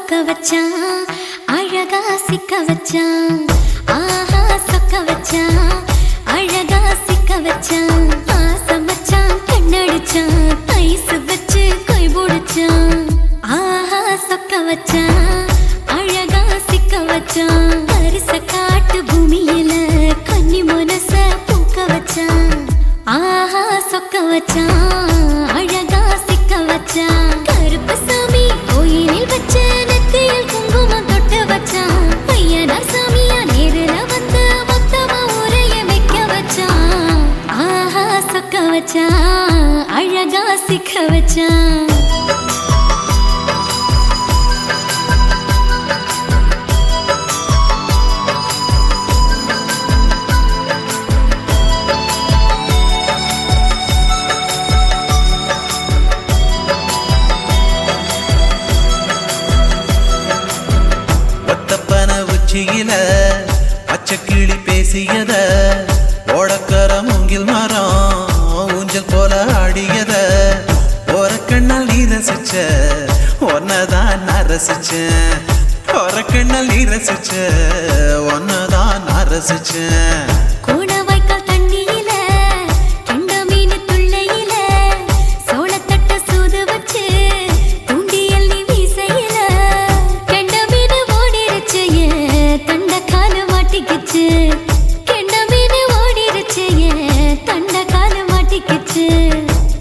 சொக்க வச்சான் அழகா சிக்க வச்சான் ஆஹா சொக்க வச்சான் அழகா சிக்க வச்சான் ஆசை மச்சான் கண்ணடிச்சான் ஐஸ் வச்சு கை போடுச்சான் ஆஹா சொக்க வச்சான் அழகா சிக்க வச்சான் அரிச காட்டு பூமியில கன்னி மனச பூக்க வச்சான் ஆஹா சொக்க வச்சான் அழகா சிக்க வச்சான் கருப்பு சாமி கோயிலில் வச்ச நெத்தியில் குங்குமம் தொட்டு வச்சான் பையனா சாமியா நேரில வந்து மொத்தமா ஊரைய வைக்க வச்சான் ஆஹா சொக்க வச்சான் அழகா சிக்க வச்சான் பச்சைக்கிளி பேசியத ஓடக்கர மூங்கில் மரம் ஊஞ்சல் போல ஆடியத ஒரு கண்ணால் நீ ரசிச்ச ஒன்னதான் நான் ரசிச்சேன் ஒரு கண்ணால் நீ ரசிச்ச ஒன்னதான் நான் ரசிச்சேன்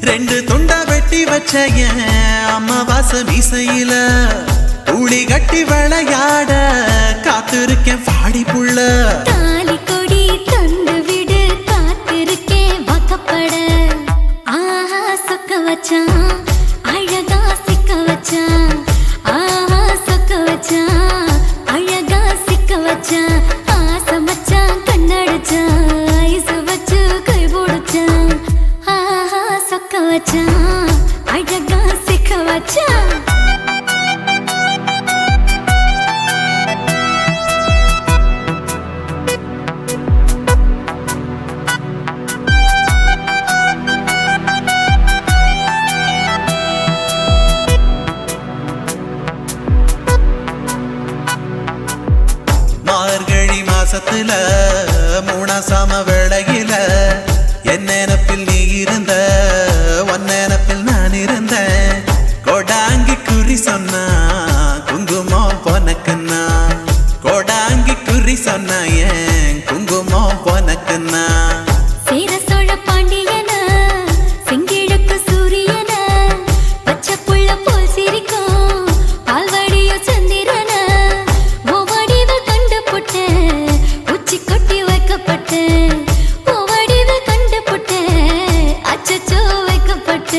ரெண்டு துண்டா வெட்டி வச்ச அம்மாவாச மீசையில ஊழி கட்டி விளையாட காத்திருக்கேன் பாடி புள்ள தாலி கொடி தந்து விடு காத்திருக்கேன் வாக்கப்பட ஆஹா சொக்க வச்சான் அழகா சிக்க வச்சான் ஆஹா சொக்க வச்சான் அழகா சிக்க வச்சான் ஆசை மச்சான் கண்ணடிச்சான் ஐஸ் வச்சு கை போடுச்சான் ஆஹா சொக்க வச்சான் அழகா சிக்க வச்சான் மார்கழி மாசத்துல மூணாசாம வேளையில என் நினப்பில் நீ இருந்த உன் நினப்பில் நான் இருந்தேன் கோடாங்கி குறி சொன்னா குங்குமம் பொனக்குன்னா கோடாங்கி குறி சொன்னா ஏன் குங்குமம் பொனக்குன்னா சேர சோழ பாண்டியன செங்கிழக்கு சூரியன பச்சை புள்ள போல் சிரிக்கும் பால்வடியோ சந்திரன ஓவடிவ கண்டு புட்ட உச்சி கொட்டி வைக்கப்பட்ட ஓவடிவ கண்டு புட்ட அச்சச்சோ வைக்கப்பட்ட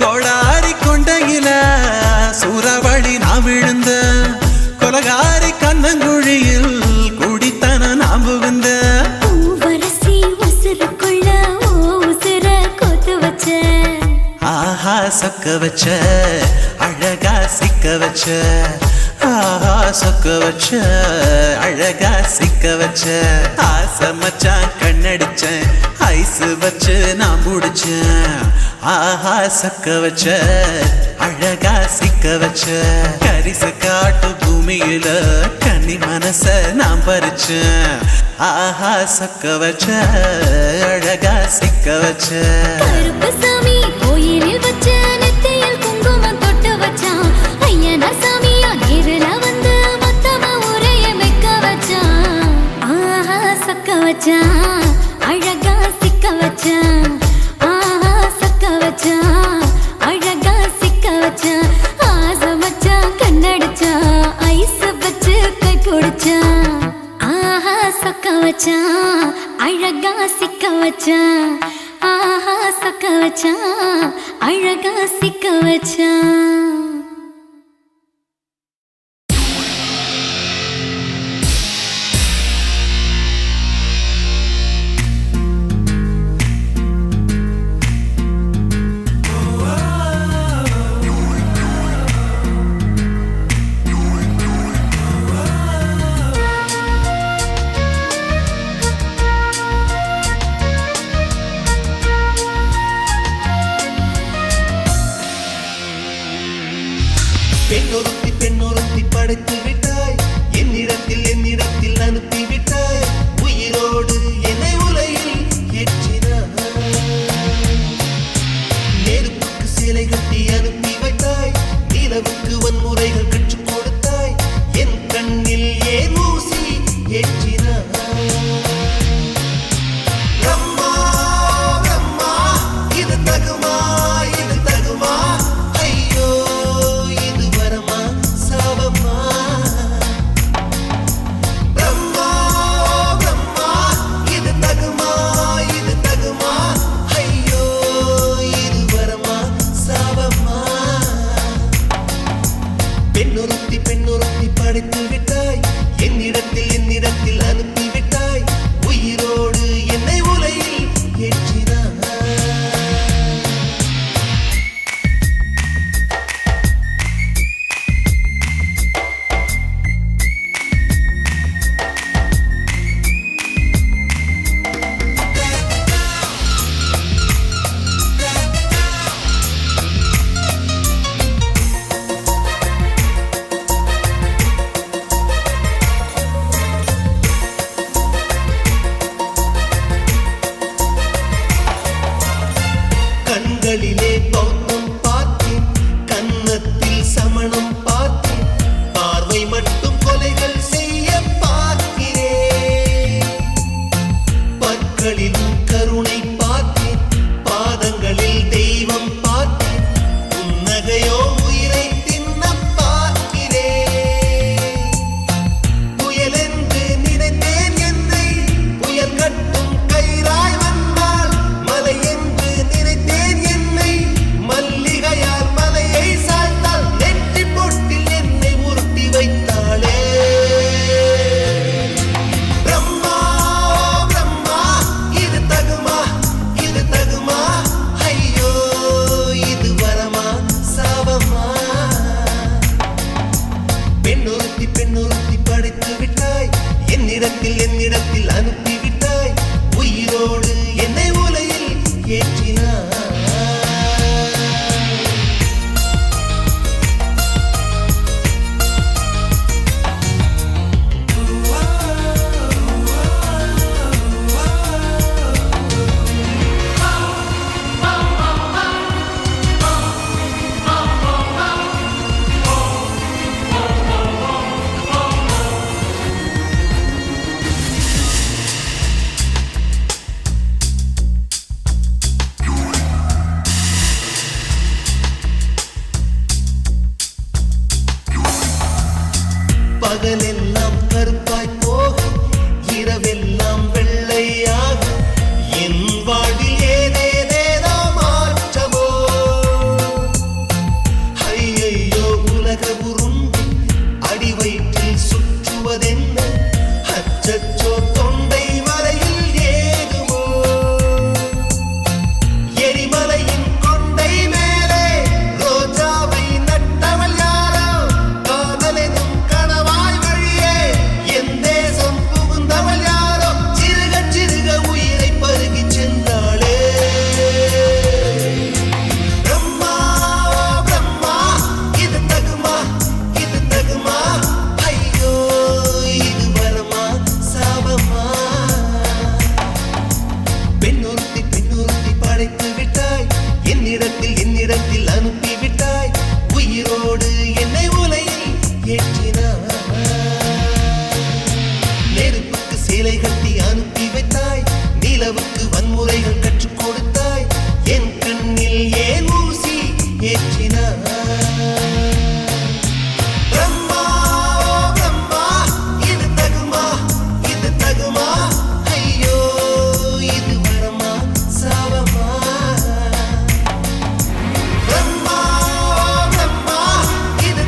கோடாரி கொண்டையில சூறாவளி நான் விழுந்த கொலகாரி கண்ணங்குழியில் குடித்தன நான் புகுந்த பூவரசி உசுருக்குள்ள உசுர கோத்து வச்ச ஆஹா சொக்க வச்ச அழகா சிக்க வச்ச ஆஹா சொக்க வச்ச அழகா சிக்க வச்ச ஆசை மச்சான் கண்ணடிச்சேன் ஐஸ் வச்சு நான் முடிச்சேன் ஆஹா சொக்க வச்ச அழகா சிக்க வச்ச கரிச காட்டு பூமியில கன்னி மனச நான் பறிச்சேன் ஆஹா சொக்க வச்ச அழகா சிக்க வச்ச கருப்பு சாமி கோயிலில் வச்ச நெத்தியில் குங்குமம் தொட்டு வச்சான் ஐயனா சாமியா நேரில வந்து மொத்தமா ஊரைய வைக்க வச்சான் ஆஹா சொக்க வச்சான் அழகா சிக்க வச்சான் ஆஹா சொக்க வச்சான் அழகா சிக்க வச்சான் ஆசை மச்சான் கண்ணடிச்சான் ஐஸ் வச்சு கை போடுச்சான் ஆஹா சொக்க வச்சான் அழகா சிக்க வச்சான் ஆஹா சொக்க வச்சான் அழகா சிக்க வச்சான் பெண்ணொருத்தி படைத்து விட்டாய் என்னிடத்தில் அனுப்பிவிட்டாய் உயிரோடு என்னை உலையில் ஏற்றினாய் நெருப்புக்கு சிலை கட்டி அனுப்பி வைத்தாய் நிலவுக்கு வன்முறைகள் கற்றுக் கொடுத்தாய் என் கண்ணில் ஏன் ஊசி ஏற்றினாய் பெண்ணொருத்தி படைத்து விட்டாய் என்னிடத்தில் அனுப்பிவிட்டாய் உயிரோடு என்னை உலையில் ஏற்றினாய் கண்களிலே பௌத்தம் பார்த்தேன் கன்னத்தில் சமணம் பார்த்தேன் பார்வை மட்டும் கொலைகள் செய்ய பார்க்கிறேன் பற்களிலும் கருணை பார்த்தேன் பாதங்களில் தெய்வம் பார்த்தேன் புன்னகையோ உயிரை தின்ன பார்க்கிறேன் புயல் என்று நினைத்தேன் என்னை புயல் கட்டும் கயிறாய் வந்தால் மலை என்று மல்லிகையால் மலையை சாய்த்தால் நெற்றி பொட்டில் என்னை உருட்டி வைத்தாளே பிரம்மா பிரம்மா இது தகுமா ஐயோ இது வரமா சாபமா பெண்ணொருத்தி படைத்து விட்டாய் என்னிடத்தில் அனுப்பிவிட்டாய் உயிரோடு என்னை உலையில் ஏற்றினாய் பகலெல்லாம் கருப்பாய் போக இரவெல்லாம் வெள்ளையாக என் வாழ்வில் ஏதேதேதோ மாற்றமோ ஐயையோ உலக உருண்டு அடி வயிற்றில் சுற்றுவதென்ன அச்சச்சோ தொண்டை வரையில் ஏகுமோ எரிமலையின் கொண்டை மேலே ரோஜாவை நட்டவள் யாரோ காதலெனும் என் தேசம் புகுந்தவள் யாரோ சிறுக உயிரை பருகி சென்றாளே பிரம்மா பிரம்மா இது தகுமா ஐயோ இது வரமா சாபமா பெண்ணொருத்தி படைத்து விட்டாய் என்னிடத்தில் அனுப்பிவிட்டாய் உயிரோடு என்னை உலையில் ஏற்றினாய் நெருப்புக்கு சிலை கட்டி அனுப்பி வைத்தாய் நிலவுக்கு வன்முறைகள் கற்றுக் கொடுத்தாய் என் கண்ணில் ஏன் ஊசி ஏற்றினாய் பிரம்மா பிரம்மா இது தகுமா ஐயோ இது வரமா சாபமா பிரம்மா பிரம்மா இது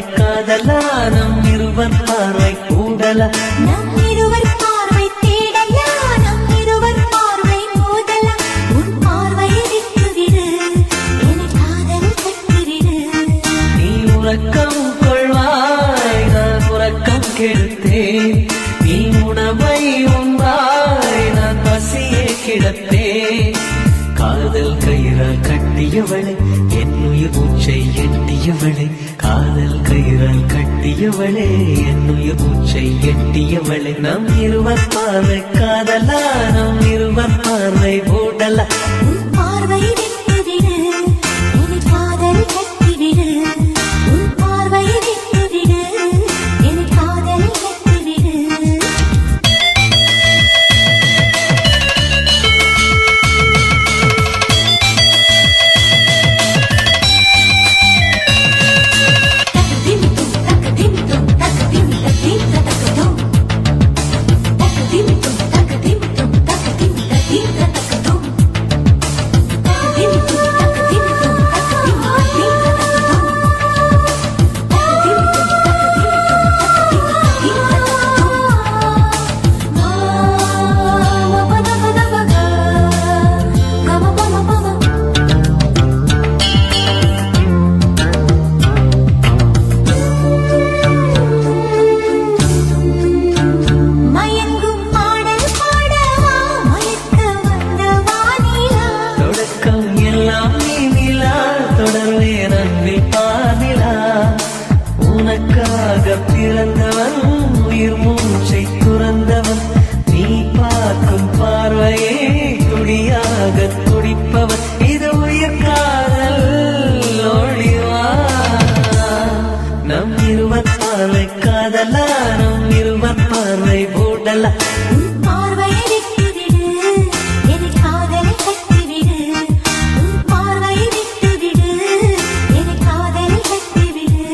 பார்வை காதலா நம் இருவர் பார்வை கூடலா நம் இருவர் பார்வை தேடலா நம் இருவர் பார்வை மோதலா உன் பார்வையை விட்டுவிடு என் காதல் கட்டிவிடு நீ உறக்கம் கொள்வாய் நான் உறக்கம் கெடுத்தேன் நீ உணவை உண்டாய் நான் பசியே கிடப்பேன் காதல் கயிறால் கட்டியவளே என் உயிர் மூச்சை எட்டியவளே காதல் கயிறால் கட்டியவளே என் உயிர் மூச்சை எட்டியவளே நம் இருவர் பார்வை காதலா நம் இருவர் பார்வை ஓடலா உன் பார்வையை விட்டுவிடு என் காதல் கட்டிவிடு உன் பார்வையை விட்டுவிடு என் காதல் கட்டிவிடு மயங்கும் பாடல் பாடவா மயக்க வந்த வானிலா தொடக்கம் எல்லாம் நீ நிலா தொடர்வேன் அன்பில் பாதிலா உனக்காக பிறந்தவன் உயிர் மூச்சை துறந்தவன் நீ பார்க்கும் பார்வையே துடியாக துடிப்பவன் இது உயிர் காதல் ஒளிவா நம் இருவர் பார்வை காதலா நம் இருவர் பார்வை ஓடலா உன் பார்வையை விட்டுவிடு என் காதலை கட்டிவிடு உன் பார்வையை விட்டுவிடு என் காதலை கட்டிவிடு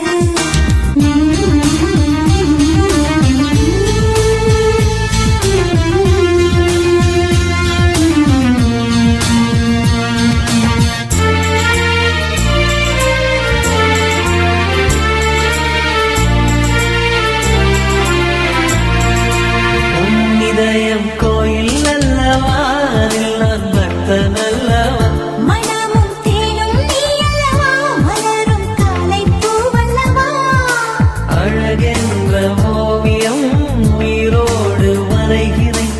உன் இதயம் கோயில் அல்லவா அதில் நான் பக்தன் அல்லவா மனமும் தேனும் நீ அல்லவா மலரும் காலை பூவல்லவா அழகென்ற ஓவியம் உயிரோடு வரைகிறேன்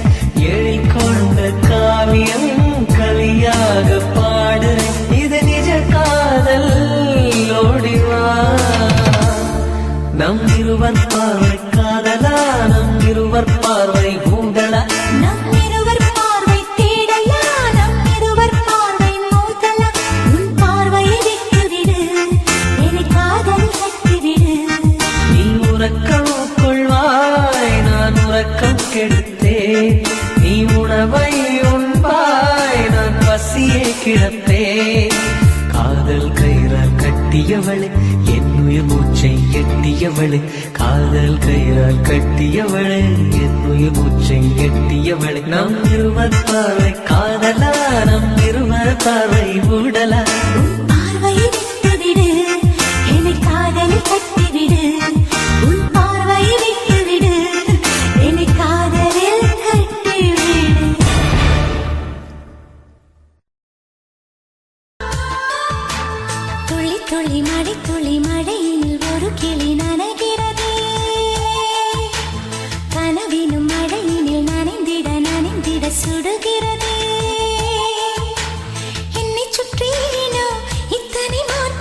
எழிற்கொண்ட காவியம் கலியாக பாடுறேன் இது நிஜ காதல் ஓடிவா நம் இருவர் பார்வை காதலா நம் இருவர் பார்வை கூடலா நம் இருவர் பார்வை தேடலா நம் இருவர் பார்வை மோதலா உன் பார்வையை விட்டுவிடு என் காதல் கட்டிவிடு நீ உறக்கம் கொள்வாய் நான் உறக்கம் கெடுத்தேன் நீ உணவை உண்பாய் நான் பசியே கிடப்பேன் காதல் கயிறால் கட்டியவளே என் உயிர் மூச்சை எட்டியவளே காதல் கயிறால் கட்டியவளே என் உயிர் மூச்சை எட்டியவளே நம் இருவர் பார்வை காதலா நம் இருவர் பார்வை ஊடலா உன் பார்வையை விட்டுவிடு என் காதலை கட்டிவிடு உன் பார்வையை விட்டுவிடு என் காதலில் கட்டிவிடு துளி துளி மழை துளி மழையில் ஒரு கிளி நனைகிறதே கனவினும் மழையினில் நனைந்திட சுடுகிறதே என்னை சுற்றினோ இத்தனை மாற்றம்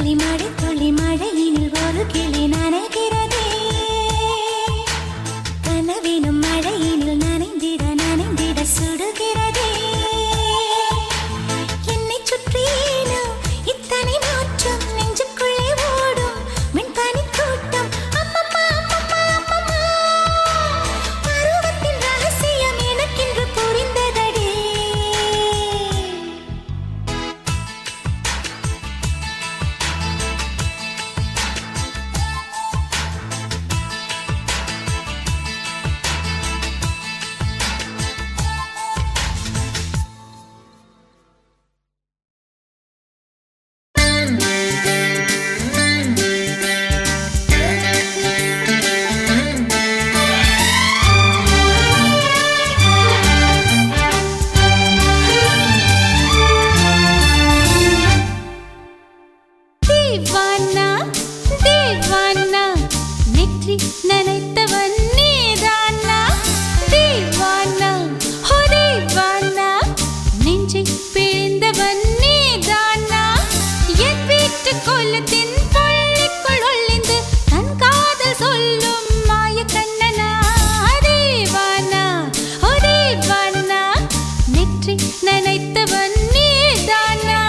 துளி மழையினில் ஒரு கிளி நனைகிறதே கனவினும் மழையினில் நனைந்திட நனைந்திட சுடுகிறதே என்னை சுற்றினோ இத்தனை மாற்றம் நெஞ்சுக்குள்ளே ஓடும் மின்கானி கூட்டம் அம்மம்மா அம்மம்மா அம்மம்மா பருவத்தின் ரகசியம் எனக்கென்று புரிந்ததடே தேவானா தேவானா நெற்றி நனைத்தவன் நீதானா தேவானா ஹோ தேவானா நெஞ்சை பிழிந்தவன் நீதானா என் வீட்டு கோலத்தின் பள்ளிக்குள் ஒளிந்து தன் காதல் சொல்லும் மாய கண்ணனா தேவானா ஹோ தேவானா நெற்றி நனைத்தவன் நீதானா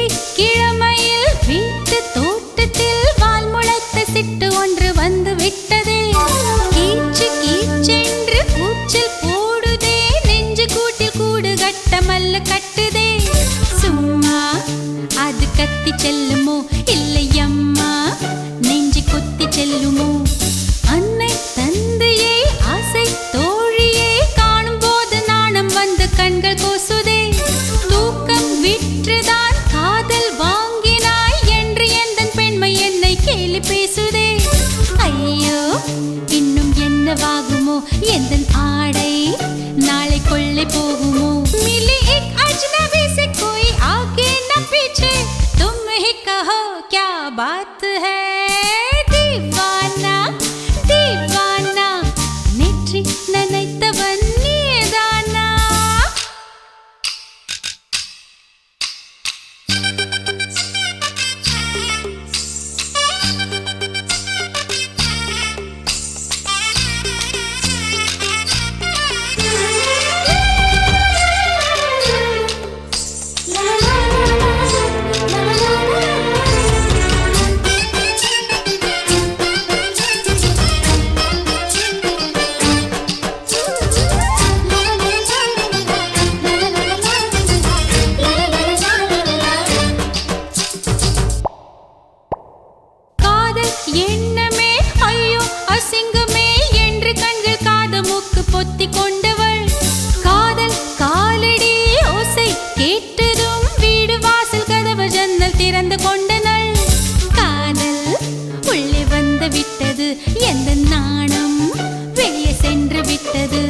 வெள்ளிக்கிழமையில் வீட்டு தோட்டத்தில் வால் முளைத்த சிட்டு ஒன்று வந்து விட்டதே கீச்சு கீச்சென்று கூச்சல் போடுதே நெஞ்சு கூட்டில் கூடு கட்ட மல்லு கட்டுதே சும்மா அது கத்தி செல்லுமோ இல்லை அம்மா நெஞ்சு கொத்தி செல்லுமோ அன்னை தந்தையே ஆசை தோழியே காணும் போது நாணம் வந்து கண்கள் கோசுதே தூக்கம் விற்றுதான் காதல் வாங்கினாய் என்று எந்தன் பெண்மை என்னை கேலி பேசுதே ஐயோ இன்னும் என்னவாகுமோ எந்தன் ஆடை நாளை கொள்ளை போகுமோ मिली एक अजनबी से कोई आगे न पीछे तुम ही कहो क्या बात है दीवाना दीवाना நெற்றி நனைத்தவன் நீதானா காதல் எண்ணமே ஐயோ அசிங்கமே என்று கண்கள் காது மூக்கு பொத்தி கொண்டவள் காதல் காலடி ஓசை கேட்டதும் வீடு வாசல் கதவு ஜன்னல் திறந்து கொண்டனள் காதல் உள்ளே வந்து விட்டது எந்த நாணம் வெளியே சென்று விட்டது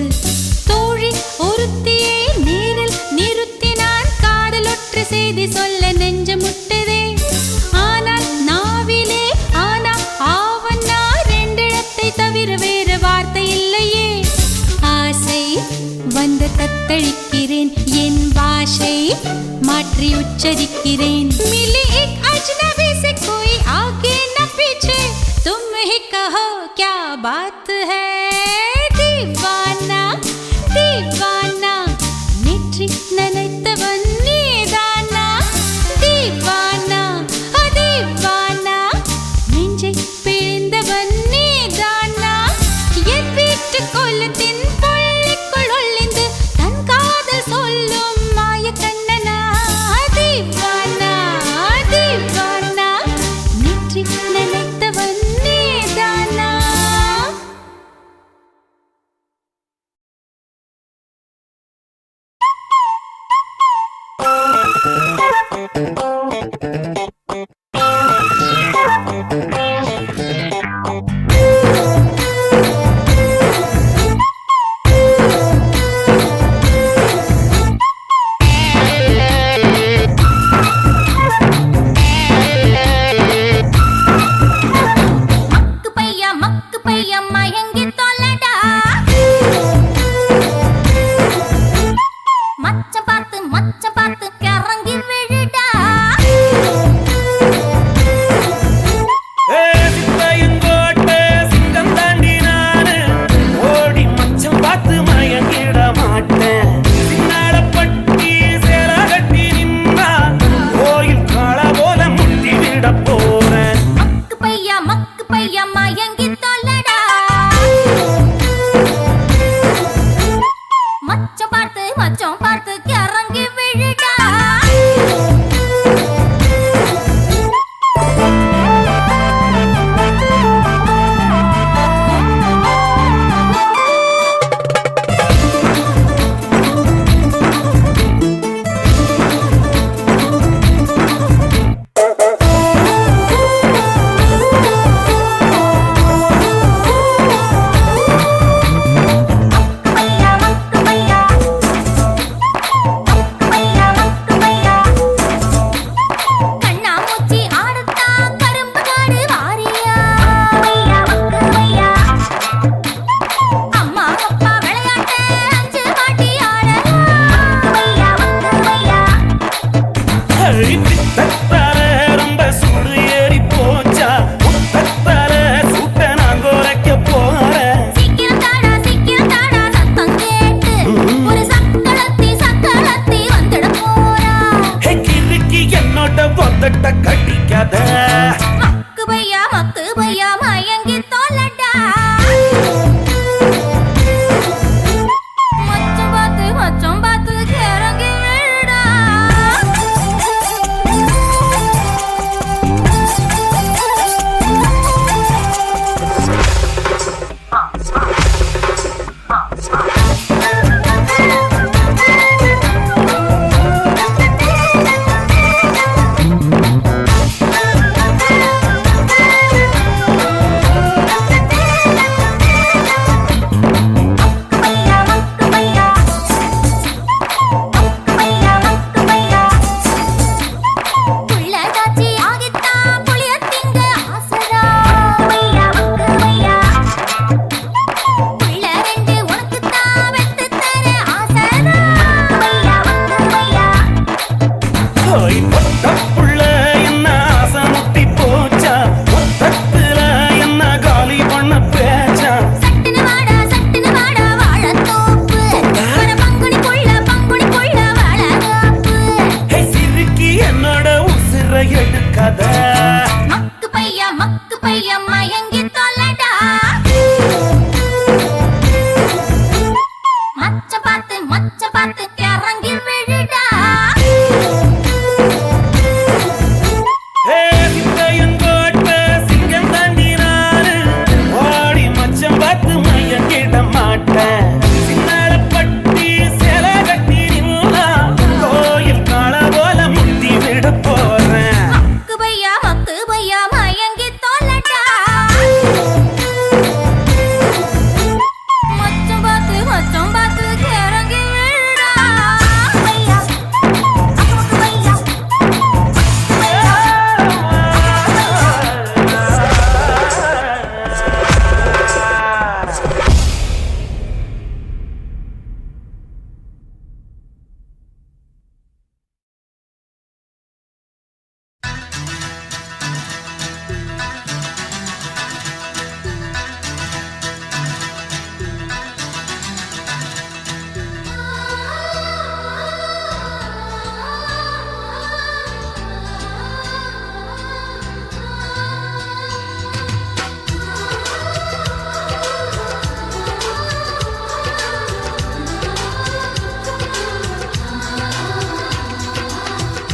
தோழி ஒருத்தியை நேரில் நிறுத்தினான் காதலொற்று செய்தி சொல்ல நெஞ்சு முட்டதே ஆனால் நாவிலே ஆனா ஆவன்னா ரெண்டிடத்தை தவிர வேறு வார்த்தை இல்லையே ஆசை வந்து தத்தளிக்கிறேன் என் பாஷை மாற்றி உச்சரிக்கிறேன் मिली एक अजनबी से कोई आगे न पीछे तुम ही कहो क्या बात है दीवाना दीवाना நெற்றி நனைத்தவன் நீதானா दीवाना दीवाना நெஞ்சை பிழிந்தவன் நீதானா என் வீட்டு கோலத்தின் பள்ளிக்குள் ஒளிந்து தன் காதல் சொல்லும் மாய கண்ணனா दीवाना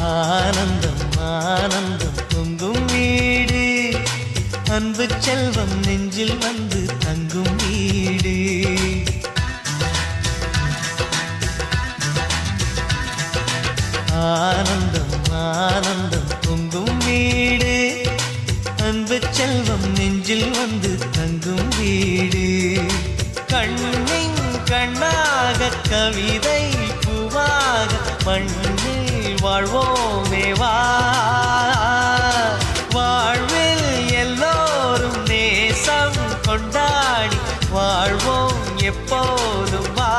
ஆனந்தம் ஆனந்தம் பொங்கும் வீடு அன்பு செல்வம் நெஞ்சில் வந்து தங்கும் வீடு ஆனந்தம் ஆனந்தம் பொங்கும் வீடு அன்பு செல்வம் நெஞ்சில் வந்து தங்கும் வீடு கண்ணின் கண்ணாக கவிதை பூவாக மண்ணில் வாழ்வோமே வா வாழ்வில் எல்லோரும் நேசம் கொண்டாடி வாழ்வோம் எப்போதும் வா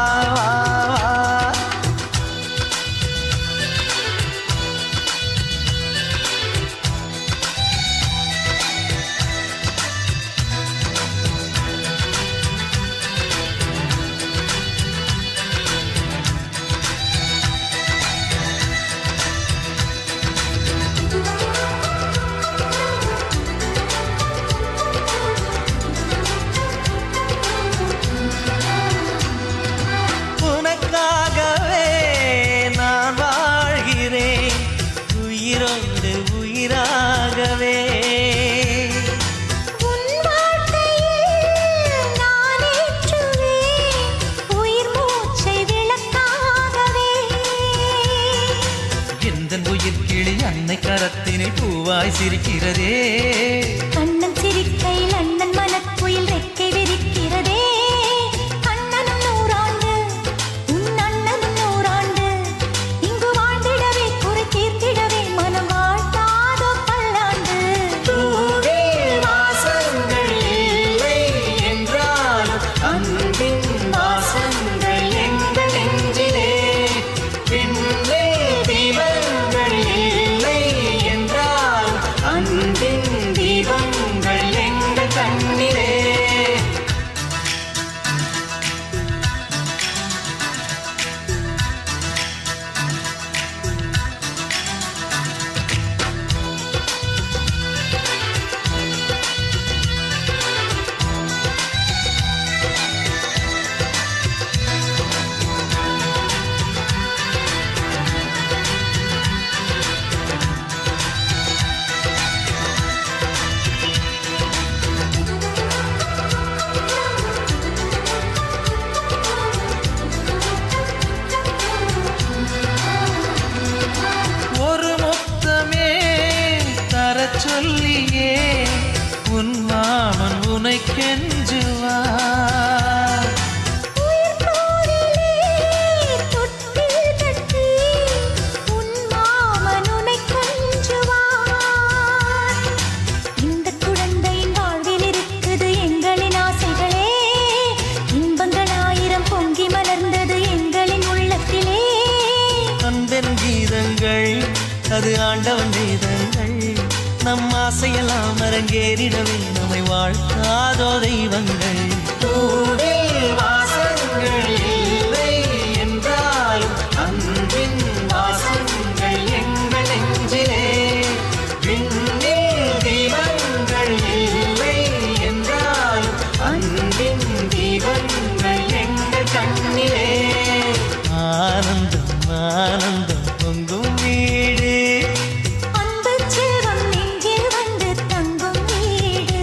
உயிரோடு உயிராகவே உன் வார்த்தையில் நான் ஏற்றுவேன் உயிர் மூச்சை விளக்காகவே எந்தன் உயிர் கிளி அன்னை கரத்தினை பூவாய் சிரிக்கிறதே கண்ணன் சிரிக்கையில் அண்ணன் மனக்குயில் ரெக்கை விரிக்கிறதே அண்ணனும் நூறாண்டு உன் அண்ணனும் நூறாண்டு இங்கு வாழ்ந்திடவே குறை தீர்த்திடவே மனம் வாழ்த்தாதோ பல்லாண்டு பூவில் வாசங்கள் இல்லை என்றாலும் அன்பின் வாசங்கள் எங்கள் நெஞ்சிலே விண்ணிலே தீபங்கள் இல்லை என்றாலும் அன்பின் தீபங்கள் எங்கள் கண்ணிலே ஒரு முத்தமே தரச் சொல்லியே உன் மாமன் உனை கெஞ்சுவார் உயிர் கோவிலே தொட்டில் கட்டி உன் மாமன் உன்னை கொஞ்சுவார் இந்த குழந்தையின் வாழ்வில் இருக்குது எங்களின் ஆசைகளே இன்பங்கள் ஆயிரம் பொங்கி மலர்ந்தது எங்களின் உள்ளத்திலே அன்பென் கீதங்கள் அது ஆண்டவன் வேதங்கள் நம் ஆசையெல்லாம் அரங்கேறிடவே நம்மை வாழ்த்தாதோ தெய்வங்கள் பூவில் வாசங்கள் இல்லை என்றாலும் அன்பின் வாசங்கள் எங்கள் நெஞ்சிலே விண்ணில் தீபங்கள் இல்லை என்றாலும் அன்பின் தீபங்கள் எங்கள் கண்ணிலே ஆனந்தம் ஆனந்தம் பொங்கும் வீடு அன்பு செல்வம் நெஞ்சில் வந்து தங்கும் வீடு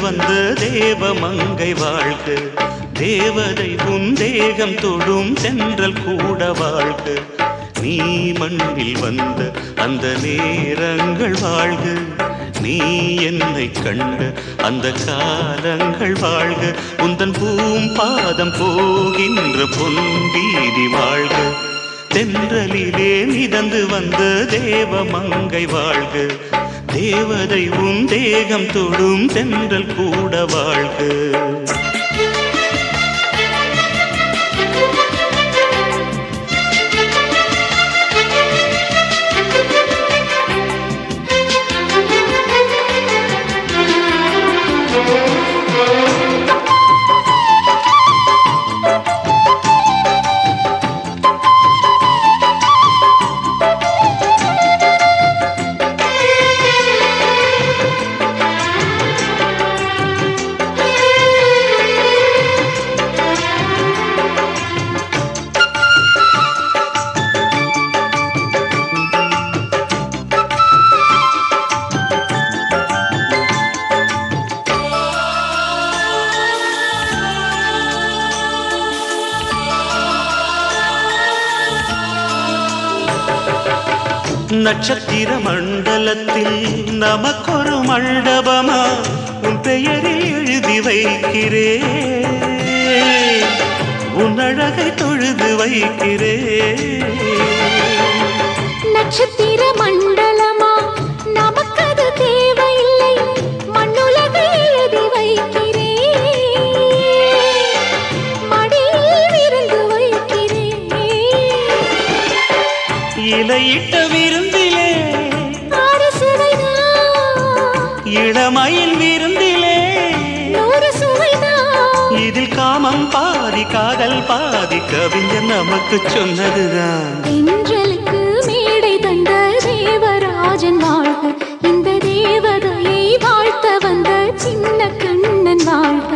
வந்த தேவ மங்கை வாழ்க, தேவதை உன் தேகம் தொடும் தென்றல் கூட வாழ்க. நீ மண்ணில் வந்த அந்த நேரங்கள் வாழ்க, நீ என்னை கண்ட அந்த காலங்கள் வாழ்க. உந்தன் பூம்பாதம் போகின்ற பொன் வீதி வாழ்க, தென்றலிலே மிதந்து வந்த தேவ மங்கை வாழ்க, தேவதை உன் தேகம் தொடும் தென்றல் கூட வாழ்க. நட்சத்திர மண்டலத்தில் நமக்கொரு மண்டபமா உன் பெயரில் எழுதி வைக்கிறேன், உன் அழகை தொழுது வைக்கிறேன். நட்சத்திர மண்டலமா நமக்கது தேவையில்லை, மண்ணுலகை எழுதி வைக்கிறேன், மடியில் விருந்து வைக்கிறேன். இலையிட்ட விருந்திலே இளமையில் விருந்திலே நூறு சுவைதான். இதில் காமம் பாதி காதல் பாதி கவிஞர் நமக்கு சொன்னதுதான். தென்றலுக்கு மேடை தந்த தேவராஜன் வாழ்க, இந்த தேவதையை வாழ்த்த வந்த சின்ன கண்ணன் வாழ்க.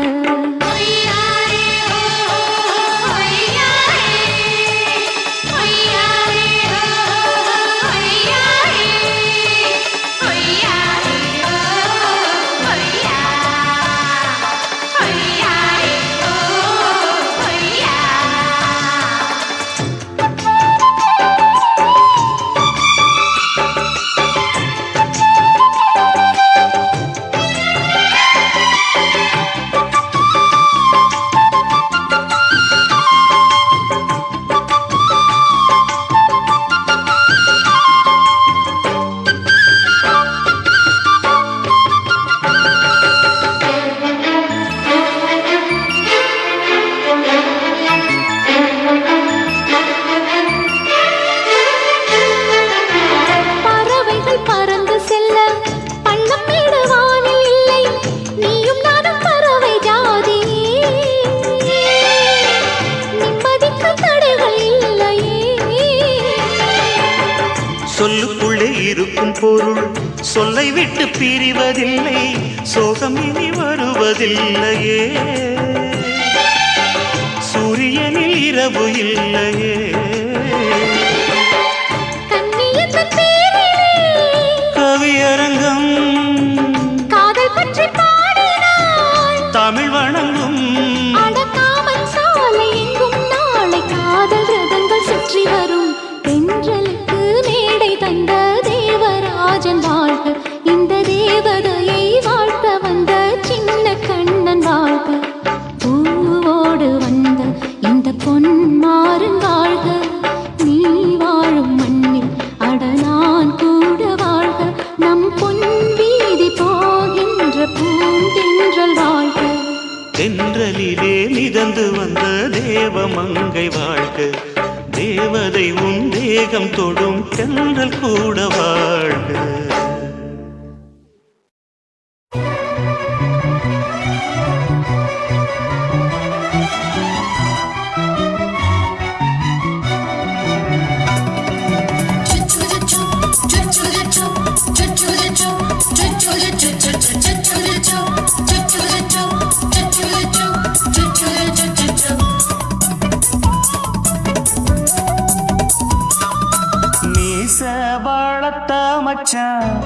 சொல்லுக்குள்ளே இருக்கும் பொருள் சொல்லை விட்டு பிரிவதில்லை, சோகம் இனி வருவதில்லையே, சூரியனில் இரவு இல்லையே. கவியரங்கம் காதல் பற்றி பாடினாள், தமிழ் வணங்கும் அடக்காமல் சாலை எங்கும் நாளை காதல் ரதங்கள் சுற்றி வரும். தென்றலுக்கு மேடை தந்த தேவராஜன் வாழ்க, இந்த தேவதையை வாழ்த்த வந்த சின்ன கண்ணன் வாழ்க. பூவோடு வந்த இந்த பொன்மாறன் வாழ்க, நீ வாழும் மண்ணில் அட நான் கூட வாழ்க. நம் பொன் வீதி போகின்ற பூந்தென்றல் வாழ்க, தென்றலிலே மிதந்து வந்த தேவ மங்கை வாழ்க, தேவதை உன் தேகம் தொடும் தென்றல் கூட வாழ்க. மீச வளர்த்த மச்சான்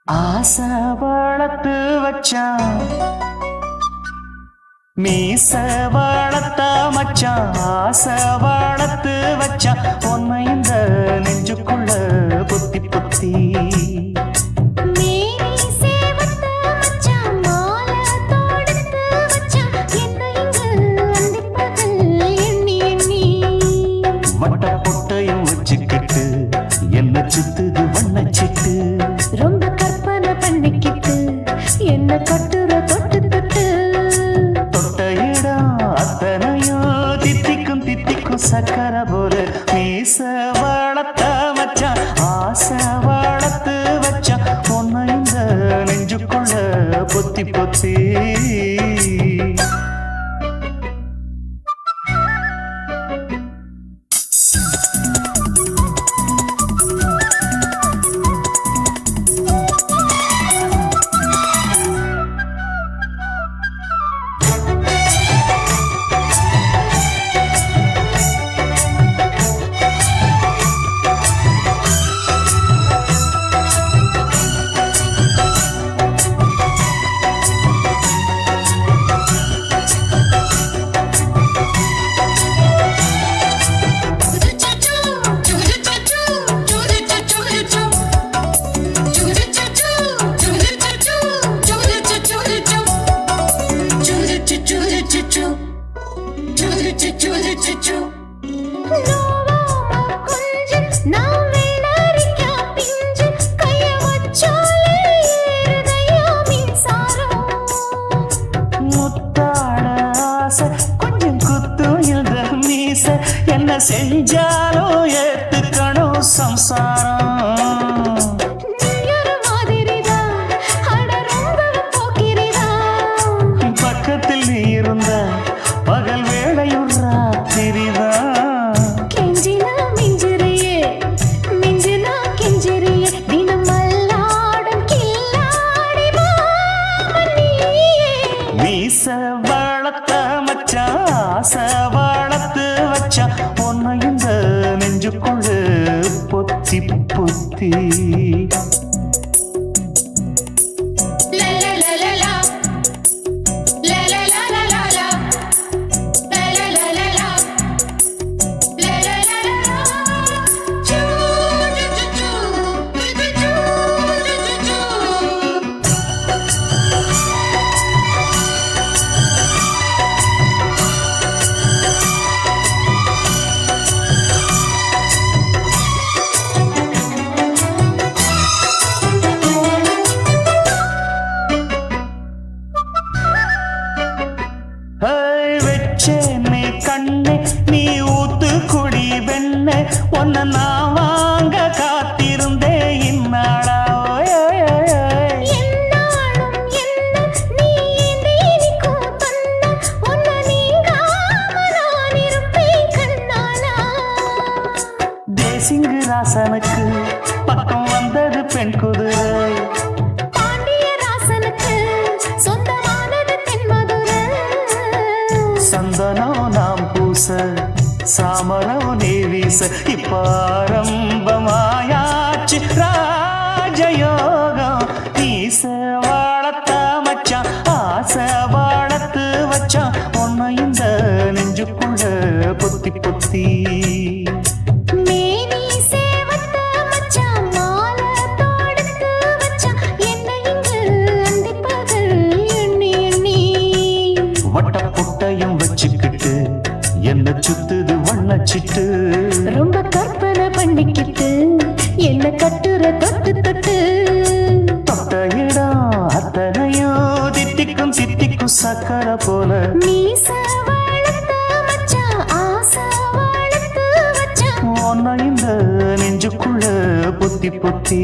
ஆசை வளர்த்து வச்சான் மீச வளர்த்த மச்சான் ஆசை வளர்த்து வச்சான் உன்னை இந்த நெஞ்சுக்குள்ள பொத்தி பொத்தி மேனி சேவத்த மச்சான் மாலை தொடுத்து வச்சான் என்னை இங்கு அந்திப்பகல் எண்ணி எண்ணி வட்ட பொட்டையும் வச்சுக்கிட்டு என்ன சுத்துது வண்ணச்சிட்டு ரொம்ப கற்பனை பண்ணிக்கிட்டு என்ன கட்டுற தொட்டு தொட்டு தொட்ட இடம் அத்தனையும் தித்திக்கும் தித்திக்கும் சக்கர போல மீச வளர்த்த மச்சான் ஆசை வளர்த்து வச்சான் உன்னை இந்த நெஞ்சுக்குள்ள பொத்தி பொத்தி கொஞ்சம் குத்தும் இந்த மீச என்ன செஞ்சாலும் ஏத்துக்கணும் சம்சாரம் பக்கத்தில் நீ இருந்த பகல் வேளையும் ராத்திரிதான் கெஞ்சினா மிஞ்சிறியே மிஞ்சினா கெஞ்சிறியே தினம் மல்லாடும் கில்லாடி மாமணியே மீச வளர்த்த மச்சான் ஆசை வளர்த்து வச்சான் உன்னை இந்த நெஞ்சுக்குள்ள பொத்தி பொத்தி வச்சேனே கண்ணே நீ ஊத்து குடி வெண்ணே உன்னை நான் வாங்க காத்திருந்தே இந்நாளா என்னாலும் என்ன நீ நீக்கும் கண்ணா உன்னை நீங்காம நான் இருப்பேன் கண்ணாலா தேசிங்கு ராசனுக்கு பக்கம் வந்தது பெண் குதிரை பாண்டிய ராசனுக்கு சொந்தமானது தென்மதுரை சந்தனம் நாம் பூச சாமரம் நீ வீச இப்ப ஆரம்பமாயாச்சு ராஜயோகம் ஈச வாழத்த மச்சான் ஆசை வாழத்து வச்சான் உன்னை இந்த நெஞ்சுக்குள்ள பொத்தி பொத்தி மேனி சேவத்த மச்சான் மாலை தொடுத்து வச்சான் என்னை இங்கு அந்திப்பகல் எண்ணி எண்ணி வட்ட பொட்டையும் வச்சுக்கிட்டு என்ன சுத்துது வண்ணச்சிட்டு ரொம்ப கற்பனை பண்ணிக்கிட்டு என்ன கட்டுற தொட்டு தொட்டு தொட்ட இடம் அத்தனையும் தித்திக்கும் தித்திக்கும் சக்கர போல மீச வளர்த்த மச்சான் ஆசை வளர்த்து வச்சான் உன்னை இந்த நெஞ்சுக்குள்ள பொத்தி பொத்தி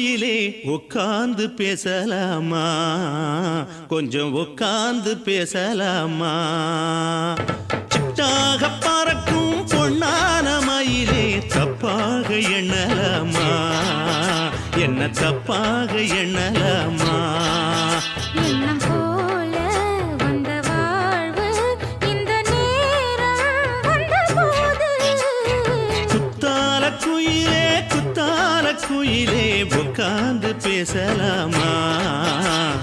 குயிலே உட்கார்ந்து பேசலாமா, கொஞ்சம் உட்கார்ந்து பேசலாமா. சிட்டாக பறக்கும் பொன்னான மயிலே தப்பாக எண்ணலாமா, என்ன தப்பாக எண்ணலாமா. எண்ணம் போல வந்த வாழ்வு இந்த நேரம் வந்தபோது குத்தால குயிலே குத்தால குயிலே உட்கார்ந்து பேசலாமா,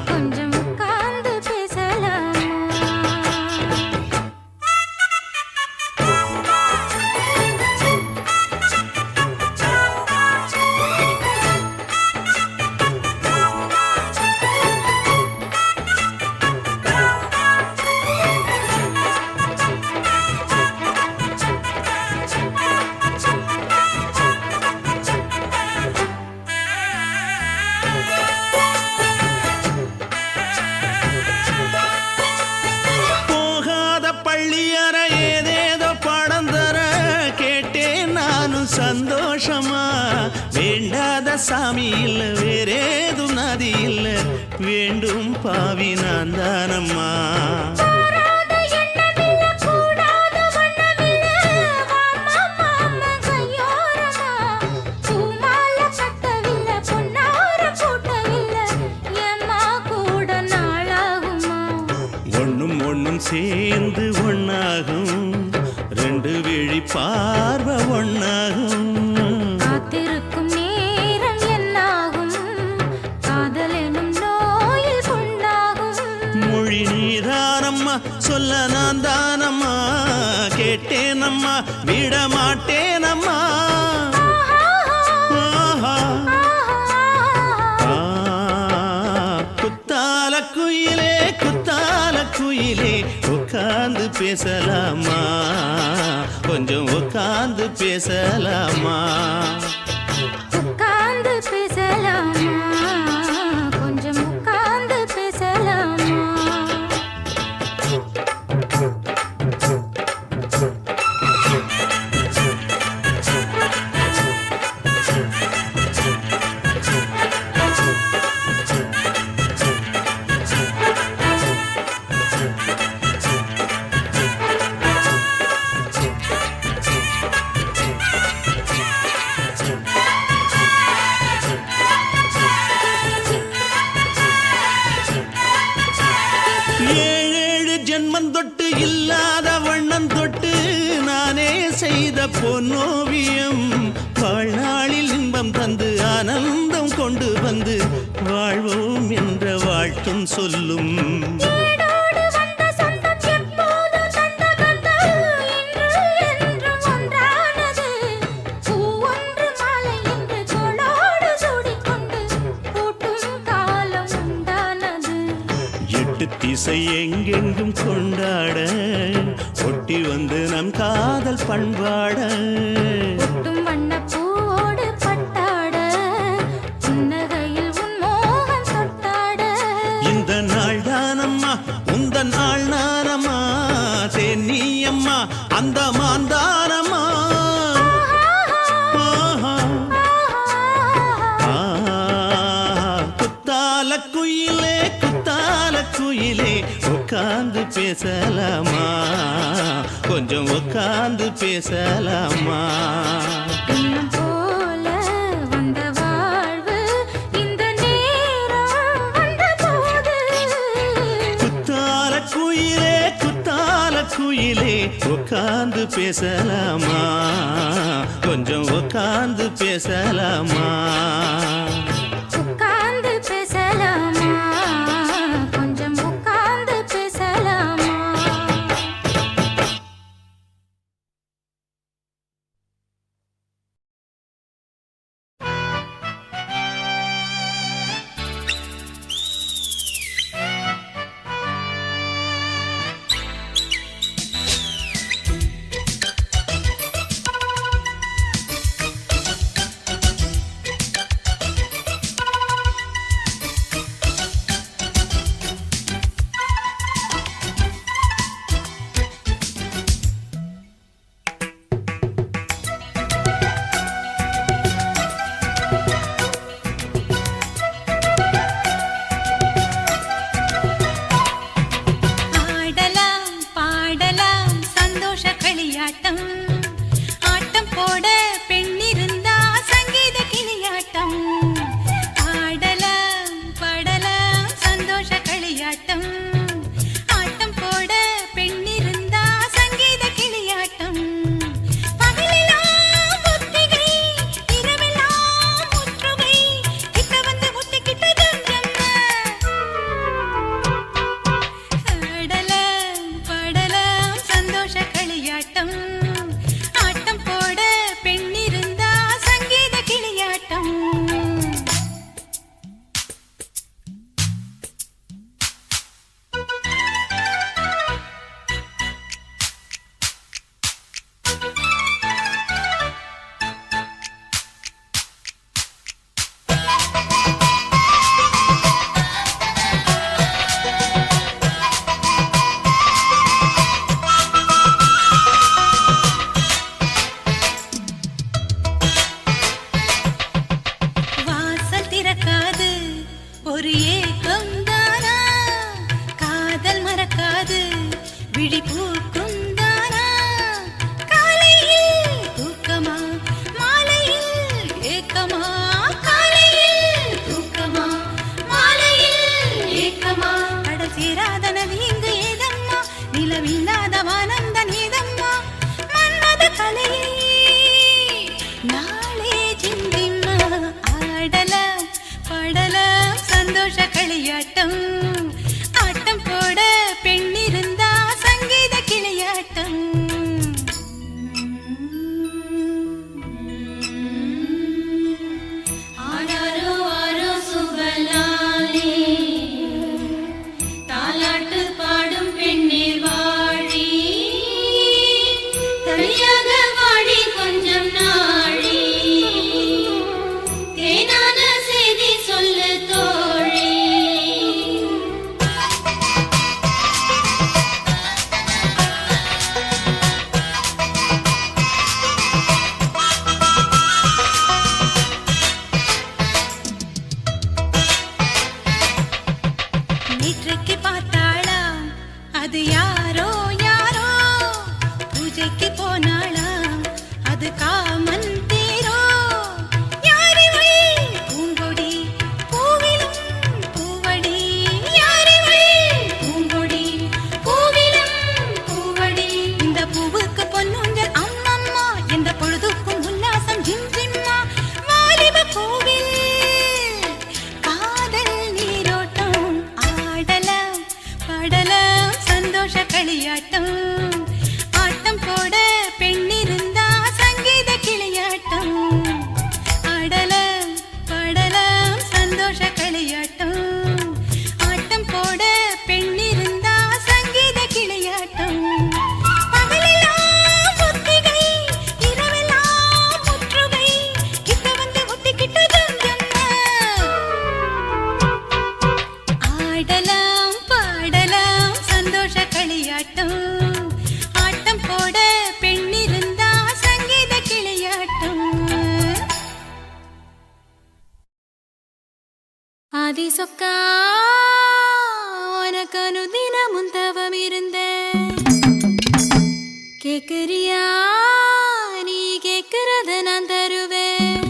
கொஞ்சம் உட்கார்ந்து பேசலாமா. போகாத பள்ளியற ஏதேதோ படம் தர கேட்டேன் நானும் சந்தோஷமா. வேண்டாத சாமி இல்ல வேறேதும் நதி இல்ல, வேண்டும் பாவி நான் தானம்மா. கூடாத எண்ணமில்ல, கூடாத வண்ணமில்ல, வாமா மாமா கையோரமா. பூமால கட்டவில்ல, பொன்னார கூட்டவில்ல, ஏம்மா கூட நாளாகுமா. ஒண்ணும் ஒண்ணும் சேர்ந்து ஒண்ணாகும், ரெண்டு விழி பார்வை ஒண்ணாகும். காத்திருக்கும் நேரம் என்னாகும், காதல் எனும் நோயில் புண்ணாகும். மொழி நீதானம்மா, சொல்ல நான் தானம்மா. கேட்டேனம்மா, விட மாட்டேனம்மா. ஆஹா. ஆ, குத்தால குயிலே குத்தால குயிலே உட்கார்ந்து பேசலாமா, கொஞ்சம் உட்கார்ந்து பேசலாமா. உட்கார்ந்து பேசலாமா, கொஞ்சம் உட்கார்ந்து பேசலாமா. ஏழேழு ஜென்மம் தொட்டு இல்லாத வண்ணம் தொட்டு நானே செய்த பொன்னோவியம். வாழ்நாளில் இன்பம் தந்து ஆனந்தம் கொண்டு வந்து வாழ்வோம் என்ற வாழ்த்தும் சொல்லும். ஏடோடு வந்த சொந்தம் எப்போது தந்த பந்தம், இன்று என்றும் ஒன்றானது. பூ ஒன்று மாலை என்று தோளோடு சூடிக்கொண்டு பூட்டும் காலம் உண்டானது. எட்டு திசை எங்கெங்கும் கொண்டாட ஒட்டி வந்து நம் காதல் பண்பாட. ஒட்டும் வண்ணப் பூவோடு பட்டாட, புன்னகையில் உன் மோகம் தொட்டாட. இந்த நாள் தானம்மா உந்த நாள் நானம்மா, தென்னியம்மா அந்த மாந்தானம்மா. ஆஹா. ஆ, குத்தால குயிலே குத்தால குயிலே உட்கார்ந்து பேசலாமா, கொஞ்சம் உட்கார்ந்து பேசலாமா. எண்ணம் போல வந்த வாழ்வு இந்த நேரம் வந்தபோது குத்தால குயிலே குத்தால குயிலே உட்கார்ந்து பேசலாமா, கொஞ்சம் உட்கார்ந்து பேசலாமா. உட்கார்ந்து பேசலாமா, கொஞ்சம் உட்கார்ந்து பேசலாமா. அளவில்லாத வானந்த நீதம்மா மன்மத கலையே நாளே சிந்திம்மா ஆடலாம் பாடலாம் சந்தோஷ களியாட்டம் ஆட்டம் போட பெண்ணிருந்தா சங்கீத கிளையாட்டம் ஆராரோ ஆரோ சுபலாலே தாலாட்டு பாடும் பெண்ணீர் வாழி தனியாக வாடி கொஞ்சம் நாழி தேனான செய்தி சொல்லு தோழி நேற்றைக்கு பார்த்தாளா அது யாரோ யாரோ பூஜைக்கு போனாளா அது காமன் தேரோ யாரிவள் பூங்கொடி பூவிலும் பூவடி யாரிவள் பூங்கொடி பூவிலும் பூவடி இந்த பூவுக்கு பொன்னுங்கள் அம்மம்மா எந்த பொழுதுக்கும் உல்லாசம் ஜிம்ஜிம்மா வாலிப கோவில் காதல் நீரோட்டம் ஆடலாம் பாடலாம் சந்தோஷ களியாட்டம் ஆட்டம் போட பெண்ணிருந்தா சங்கீத கிளையாட்டம் ஆடலாம் பாடலாம் சந்தோஷ களியாட்டம் ஆட்டம் போட பெண்ணிருந்தா சங்கீத கிளையாட்டம் பகலெல்லாம் ஒத்திகை இரவெல்லாம் முற்றுகை கிட்ட வந்து ஒத்திக்கிட்டு ஆடலாம் பாடலாம் சந்தோஷ களியாட்டம் ஆட்டம் போட பெண்ணிருந்தா சங்கீத கிளையாட்டம் ஆதி சொக்கா உனக்கு அனுதினமும் தவம் இருந்த கேக்குறியா நீ கேக்குறத நான் தருவேன்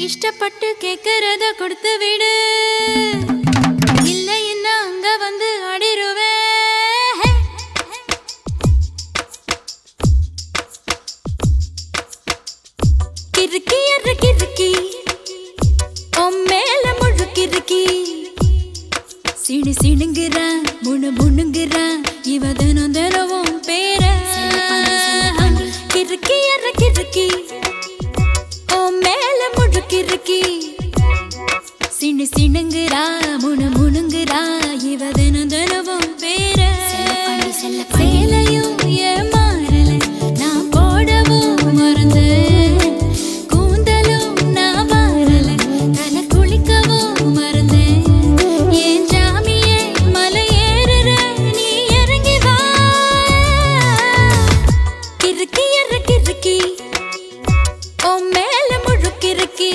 இஷ்டப்பட்டு கேக்குறத கொடுத்து விடு இல்லை என்ன அங்க வந்து ஆடிருவேன் கிறுக்கி எற கிறுக்கி மேல முழு கிறுக்கி சிணு சிணுங்குறா முணு முணுங்குறா இவ தினம் தினமும் பேர கிறுக்கி எற கிறுக்கி மேல முழு கிறுக்கி சிணு சிணுங்குறா முணு முணுங்குறா இவ தினம் தினமும் பேர சேலையும் ஏமாறல நான் போடவும் மறந்த கூந்தலும் நான் வாரல தலை குளிக்கவும் மறந்தேன் ஏன் ஜாமியே மலை ஏறுற நீ இறங்கி வா கிறுக்கி எற கிறுக்கி மேல முழு கிறுக்கி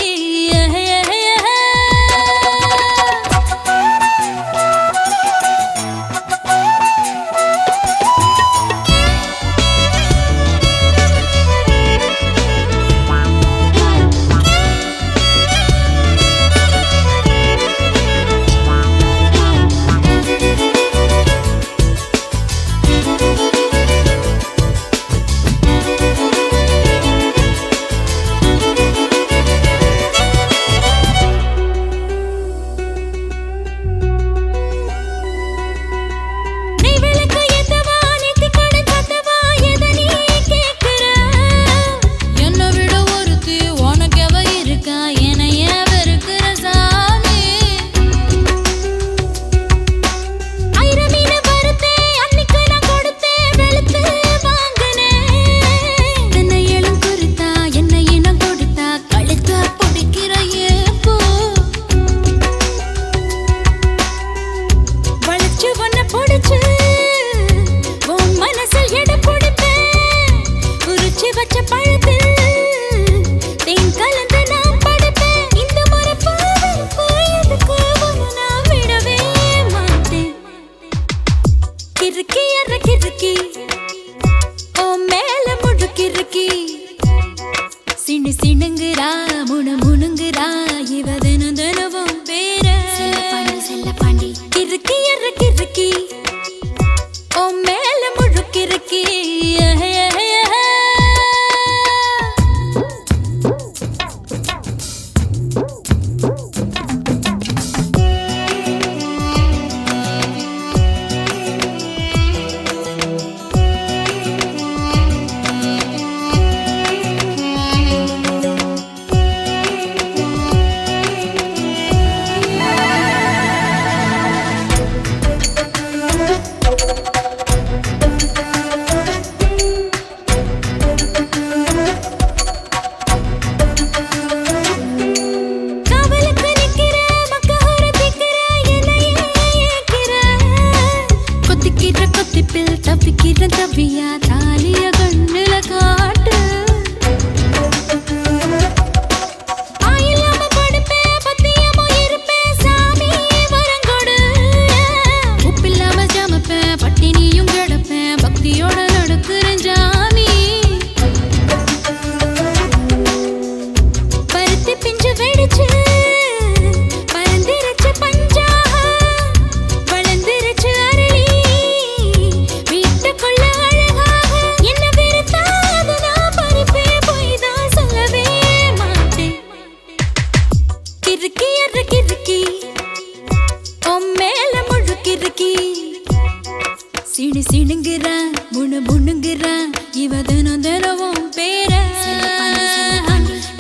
சிணி சிணுங்குறான் முணு முணுங்குறான் இவ தினம் தினமும் பேர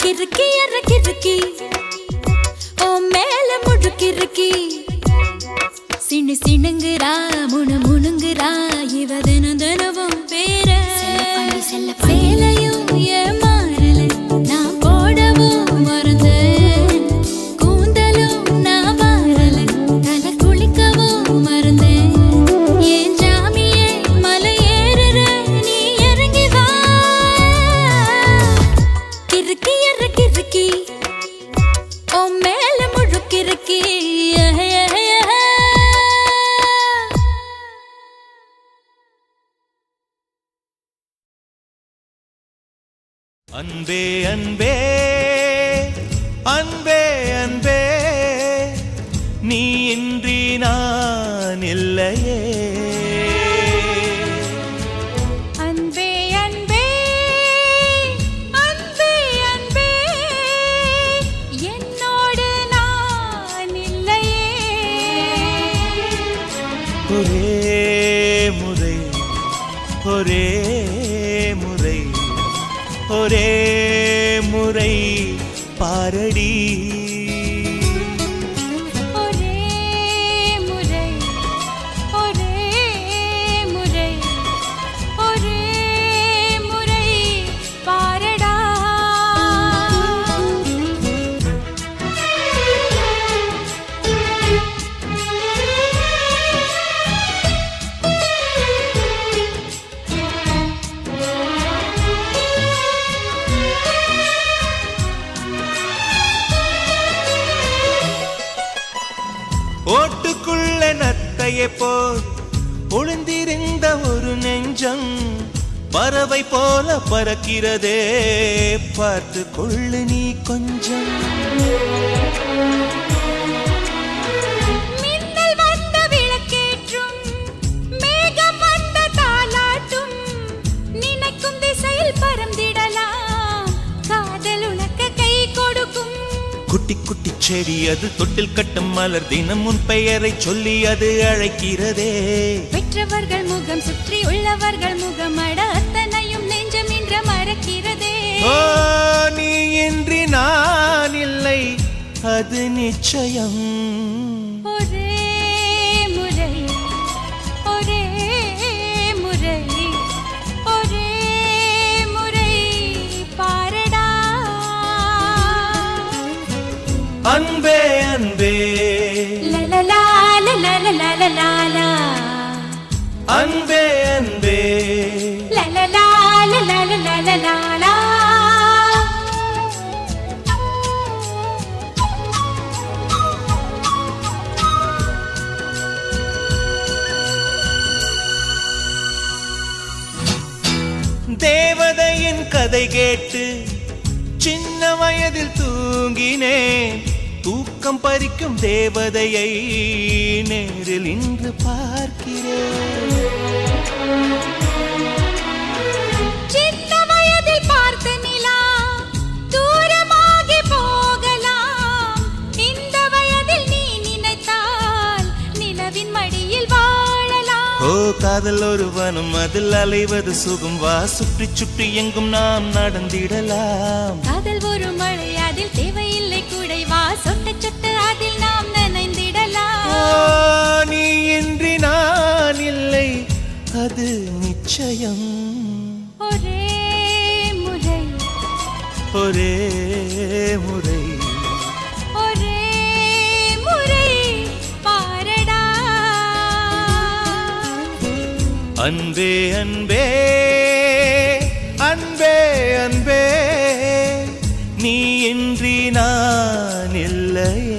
கிறுக்கி எற கிறுக்கி ஓ மேல முழுக்கிறுக்கி சிணி சிணுங்குறா முணு முணுங்குறா இவ தினம் தினமும் பேர சேலையும் ஏமாறல நான் போடவும் மறந்தேன் கூந்தலும் நான் வாரல தலை குளிக்கவும் மறந்தேன் ஏன் ஜாமியே மலை ஏறுற நீ இறங்கி வா கிறுக்கி எற கிறுக்கி ஓ மேல முழுக்கிறுக்கி அன்பே அன்பே அன்பே அன்பே நீ இன்றி நான் இல்லையே அன்பே அன்பே அன்பே அன்பே என்னோடு நான் இல்லையே ஒரே முறை ஒரே முறை ஒரே முறை பாரடி ஒரே முறை ஒரே முறை ஒரே முறை பாரடா ஓட்டுக்குள்ள நத்தையை போல் ஒளிந்திருந்த ஒரு நெஞ்சம் பறவை போல பறக்கிறதே பார்த்து கொள்ளு நீ கொஞ்சம் மின்னல் வந்த விளக்கேற்றும் மேகம் வந்த தாலாட்டும் நினைக்கும் திசையில் பறந்திடலாம் காதல் உனக்கு கை கொடுக்கும் குட்டி குட்டி செடி அது தொட்டில் கட்டும் மலர் தினம் உன் பெயரை சொல்லி அது அழைக்கிறதே பெற்றவர்கள் முகம் சுற்றி உள்ளவர்கள் முகம் அட அத்தனையும் நெஞ்சம் இன்று மறக்கிறதே ஓ நீ இன்றி நான் இல்லை அது நிச்சயம் ஒரே முறை ஒரே முறை ஒரே முறை பாரடா அன்பே அன்பே லலலா லலலா லலலா அன்பே அன்பே லலலா லலலா லலலா தேவதையின் கதை கேட்டு சின்ன வயதில் தூங்கினேன் தூக்கம் பறிக்கும் தேவதையை நேரில் இன்று பார்க்கிறேன் சின்ன வயதில் பார்த்த நிலா தூரமாகி போகலாம் இந்த வயதில் நீ நினைத்தால் நிலவின் மடியில் வாழலாம் ஓ காதல் ஒரு வனம் அதில் அலைவது சுகம் வா சுற்றி சுற்றி எங்கும் நாம் நடந்திடலாம் காதல் ஒரு மழை அதில் தேவையில்லை குடை வா சொட்ட சொட்ட அதில் நாம் நனைந்திடலாம் ஓ, நீ இன்றி நான் இல்லை அது நிச்சயம் ஒரே முறை ஒரே முறை ஒரே முறை பாரடா அன்பே அன்பே அன்பே அன்பே நீ இன்றி நான் இல்லையே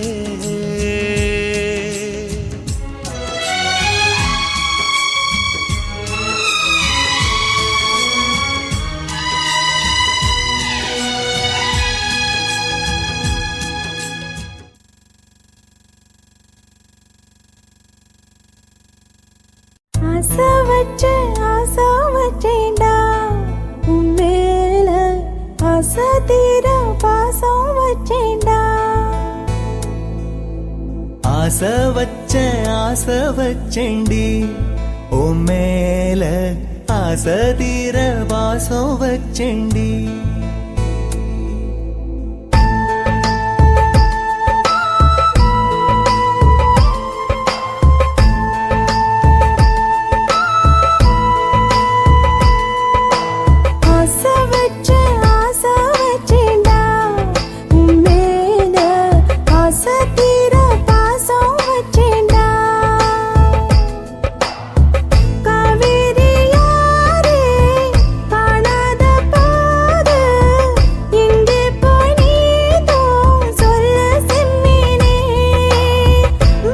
ஆசை வச்சேன்டா உன் மேல ஆசை தீர பாசம் வச்சேன்டா ஆசை வச்சேன்டி ஓ மேல ஆசை தீர பாசம் வச்சேண்டி ஆசை வச்சு ஆசை வச்சேன்டா உன் மேல ஆசை தீர பாசம் வச்சேன்டா காவேரி யாரே காணாத போது எங்கே போய் நீதோ சொல்ல செம்மீனே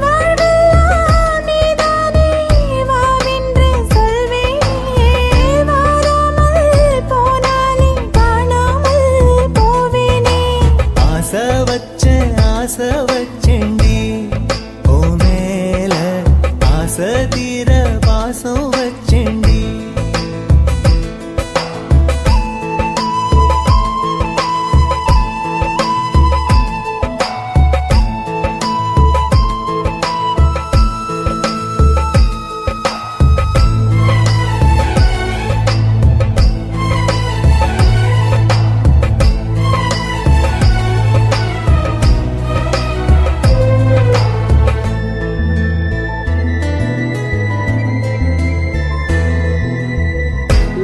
வாழ்வெல்லாம் நீதானே வாவென்று சொல்வேனே வாராமல் போனாலே காணாமல் போவேனே ஆசை வச்சேண்டி ஓ மேல ஆசை தீர பாசம் வச்சேண்டி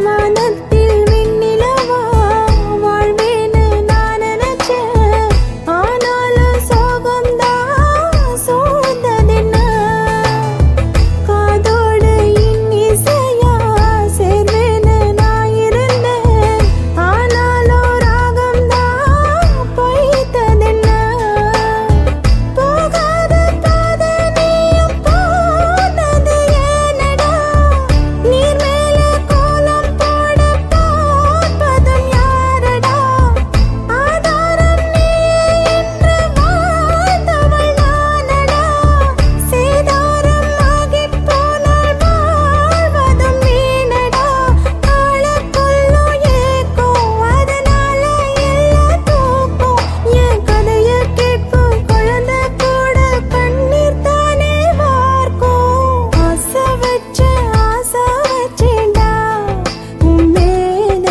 வானத்தில் விண்ணிலவா வாழ்வேன்னு நான் நினைச்சேன் ஆனாலும் சோகம்தான் சூழ்ந்ததென்ன காதோடு இன்னிசையா சேர்வேன்னு நான் இருந்தேன் ஆனாலும் ராகம்தான் பொய்த்ததென்ன போகாத பாதை நீயும் போனது ஏனடா நீர் மேல கோலம் போட பார்ப்பதும் யாரடா ஆதாரம் நீயே என்று வாழ்ந்தவள் நானடா சேதாரம் ஆகிப் போனால் வாழ்வதும் வீணடா ஆளக்கொள்ளும் ஏக்கம் அதனால எல்லா தூக்கம் என் கதைய கேட்கும் குழந்தை கூட கண்ணீர் தானே வார்க்கும் ஆசை வச்சேன்டா உன் மேல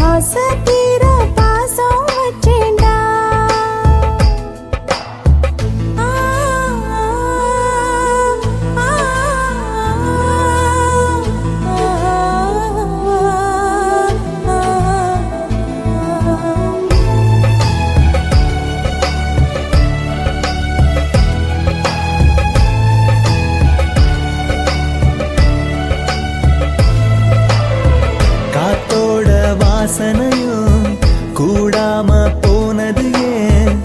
ஆசை தீர பாசம் வச்சேன்டா காத்தோட வாசனையும் கூடாம போனது ஏன்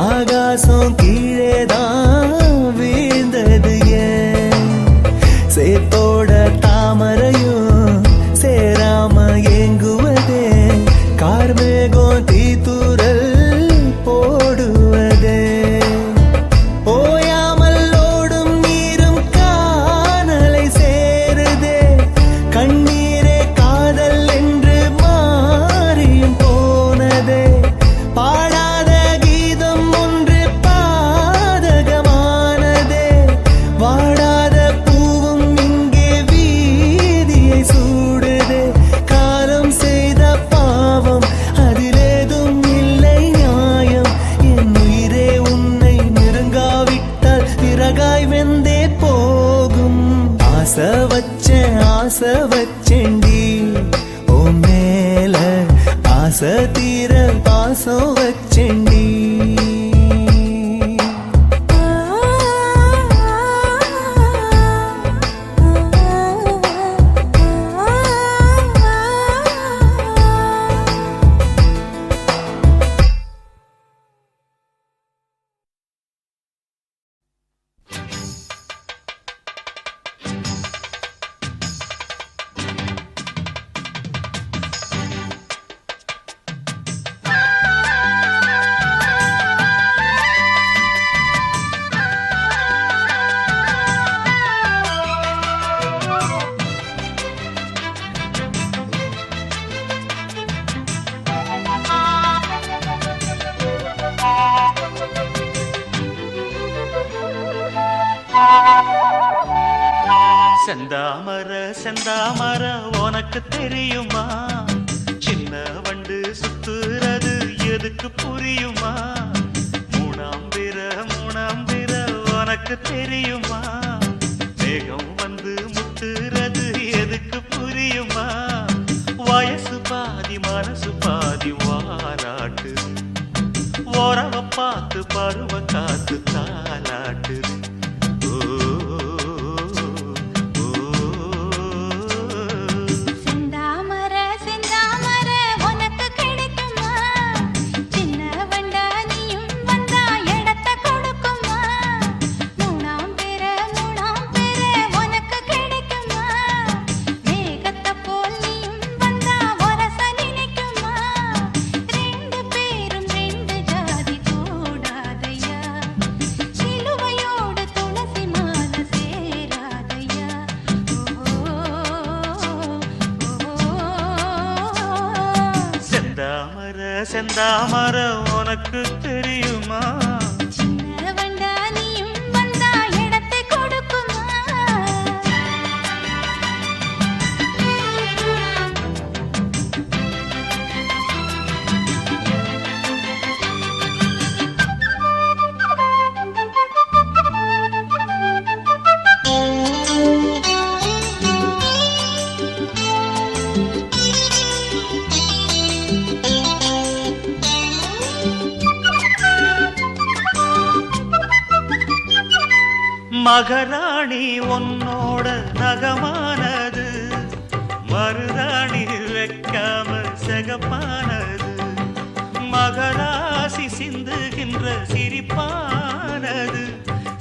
ஆகாசம் கீழேதான் வீழ்ந்தது ஏன் சேத்தோட தாமரையும் சேராம ஏங்குவதே கார்மேகம் தீத்துரல் போடுவதே ஓயாமல் ஓடும் நீரும் காணலை சேருதே கண்ணீரே காதல் என்று மாறியும் போனதே பாடாத கீதம் ஒன்று பாதகமானதே வாடாத பூவும் இங்கே வீதியை சூடுதே காலம் செய்த பாவம் அதிலேதும் இல்லை நியாயம் என் உயிரே உன்னை நெருங்காவிட்டால் பிறகாய் வெந்தே போகும் ஆசை வச்சேண்டி ஓ மேல ஆசை தீர பாசம் வச்சேண்டி செந்தாமர செந்தாமர உனக்கு தெரியுமா சின்ன வண்டு சுத்துறது எதுக்கு புரியுமா மூணாம் பிற உனக்கு தெரியுமா வேகம் வந்து முத்துறது எதுக்கு புரியுமா வயசு பாதி மனசு பாதி வாராட்டுது ஓரவ பார்த்து பருவ காத்து தாலாட்டுது செந்தாமர செந்தாமர உனக்கு கிடைக்குமா சின்ன வண்டா நீயும் வந்தா இடத்த கொடுக்குமா மூணாம் பேர உனக்கு கிடைக்குமா மேகத்தை போல் நீயும் வந்தா வரச நினைக்குமா ரெண்டு பேரும் ரெண்டு ஜாதி கூடாதையா சிலுவையோடு துளசி மாலை சேராதையா செந்தாமர செந்தாமர உனக்கு தெரியுமா சின்ன வண்டா நீயும் வந்தா இடத்தை கொடுக்குமா மகராணி உன்னோட நகமானது மருதாணி வைக்காம செகப்பானது மகராசி சிந்துகின்ற சிரிப்பானது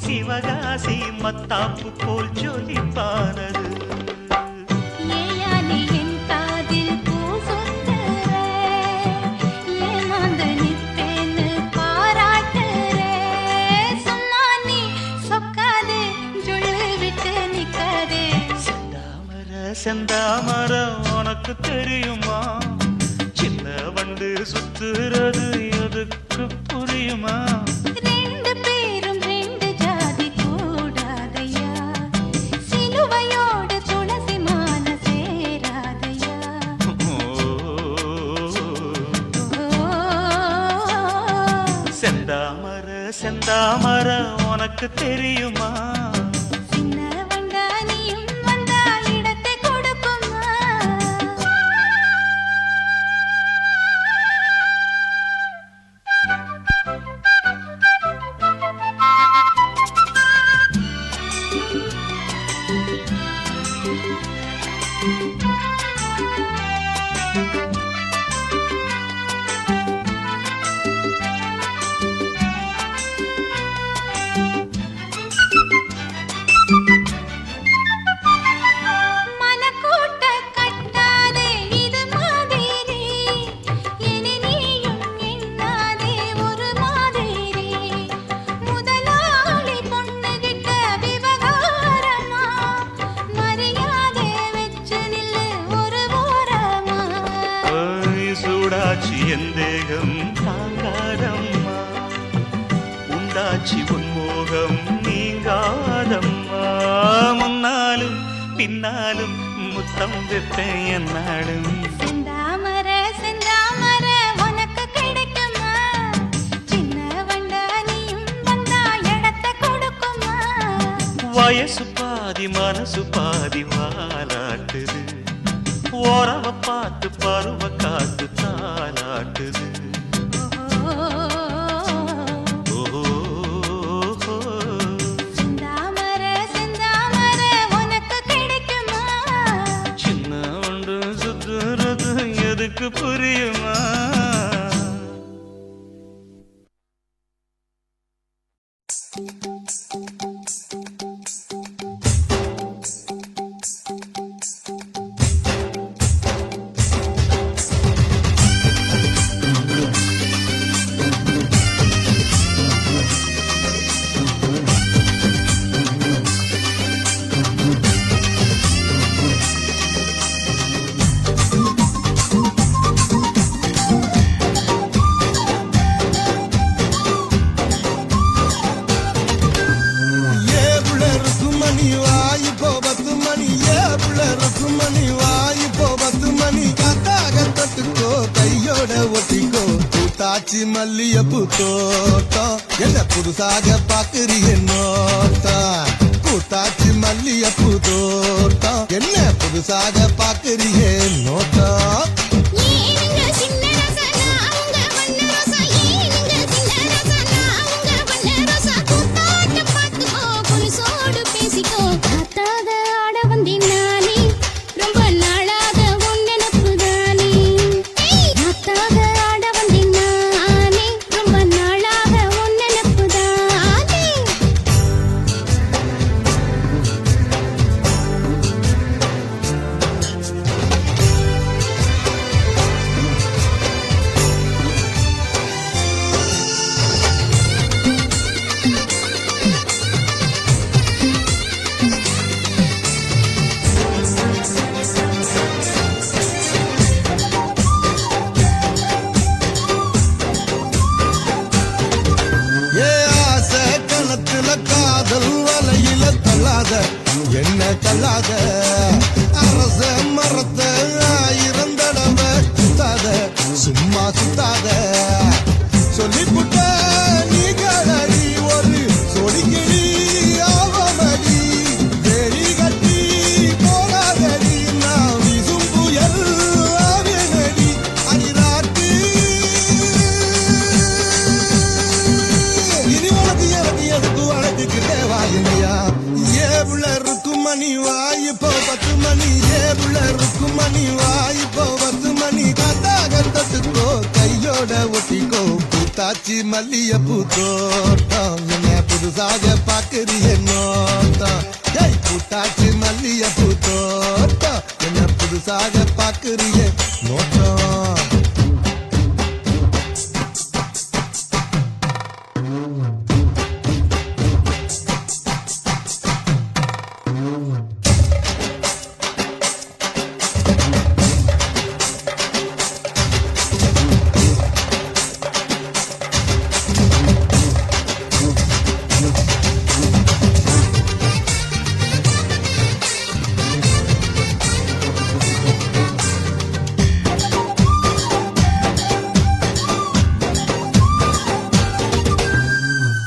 சிவகாசி மத்தாப்பு போல் ஜொலிப்பானது ஏயானே என் காதில் பூ சொத்துற ஏமாந்து நிற்பேன்னு பாராட்டுற சும்மா நீ சொக்காதே ஜொல்லு விட்டு நிக்காதே செந்தாமர செந்தாமர உனக்கு தெரியுமா சின்ன வண்டு சுத்துறது எதுக்கு புரியுமா ரெண்டு பேரும் ரெண்டு ஜாதி கூடாதையா சிலுவையோடு துளசி மாலை சேராதையா செந்தாமர செந்தாமர உனக்கு தெரியுமா சின்ன வண்டா நீயும் வந்தா இடத்தை கொடுக்குமா மனக்கூட்ட கட்டாதே இது மாதிரி இனி நீயும் எண்ணாதே ஒரு மாதிரி முதலாளி பொண்ணுகிட்ட விவகாரமா மரியாதை வச்சு நில்லு ஒரு ஓரமா சூடாச்சி எந்தேகம் தாங்காதம்மா உண்டாச்சி உன்மோகம் நீங்காதம்மா முன்னாலும் பின்னாலும் முத்தம் வைப்பேன் என்னாலும் செந்தாமர செந்தாமர உனக்கு கிடைக்குமா சின்ன வண்டா நீயும் வந்தா இடத்தை கொடுக்குமா வயசு பாதி மனசு பாதி வாலாட்டுது ஓரவ பார்த்து பருவ காத்து தாலாட்டுது செந்தாமர செந்தாமர உனக்கு கிடைக்குமா சின்ன ஒன்று சுத்துறது எதுக்கு புரியுமா ஏ புள்ள ருக்குமணி வாய் இப்போ 10 மணி பூத்தாச்சி மல்லியப்பூ தோட்டம் என்ன புதுசாக பாக்குறிய நோட்டம் பூத்தாச்சி மல்லியப்பூ தோட்டம் என்ன புதுசாக பாக்குறிய நோட்டம் ஏனுங்க சின்ன ரசனா அவங்க வண்ண ரசா ஏனுங்க சின்ன ரசனா அவங்க வண்ண ரசா கூத்தாட்ட பார்த்துக்கோ புலிசோடு பேசிக்கோ காத்தாக ஆட வந்தேன் நானே ரொம்ப நாளாக உன் நினப்பு தானே காத்தாக ஆட வந்தேன் நானே ரொம்ப நாளாக உன் நினப்பு தானே ஏ ஆசை கணத்துல காதல் வலையில தள்ளாத என்ன தள்ளாத அரச மரத்தை 1000 தடவை சுத்தாத சும்மா சுத்தாத சொல்லிப்புட்ட நீ கலடி ஒரு சொடிக்கிடி ஆவமடி வெறி கட்டி போகாதடி நான் வீசும் புயல் ஆவேனடி அடிராட்டு இனி உனக்கு எனக்கு எதுக்கு வழக்குக்கிட்டே வாயில்லையா ஏவுள்ள இருக்கும் மணி வாய்ப்போ 10 மணி ஏவுள்ள இருக்கும் மணி வாய்ப்போ 10 மணி காத்தாக தொட்டுக்கோ கையோட ஒட்டிக்கோ பூத்தாச்சி மல்லியப்பூ தோட்டம் என்ன புதுசாக பாக்குறிய நோட்டம் ஏய் பூத்தாச்சி மல்லியப்பூ தோட்டம் என்ன புதுசாக பாக்குறிய நோட்டம்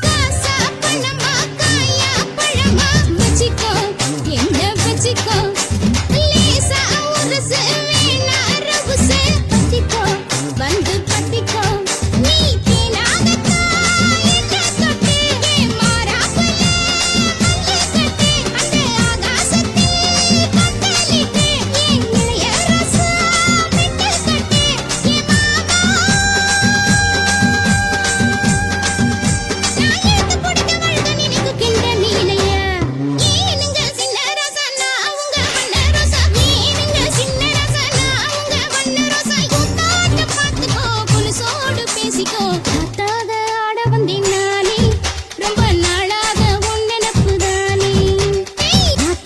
காசா பணமா காயா பழமா வச்சிக்கோ என்ன வச்சிக்கோ லேசா உரசு வேணா ரவுசு பத்திக்கோ வந்து பத்திக்கோ நீ தேனாகத்தா என்ன தொட்டு மாறாப்புல மல்லி கட்டு அந்த ஆகாசத்தில் பந்தலிட்டு என் இளைய ரசா மெட்டு கட்டு என் மாமா நான் எடுத்து போட்ட வழுத நினைக்கு கிண்ட நீலையா ஏனுங்க சின்ன ரசனா அவங்க வண்ண ரசா ஏனுங்க சின்ன ரசனா அவங்க வண்ண ரசா கூத்தாட்ட பார்த்துக்கோ புலிசோடு பேசிக்கோ காத்தாக ஆட வந்தேன் நானே ரொம்ப நாளாக உன் நினப்பு தானே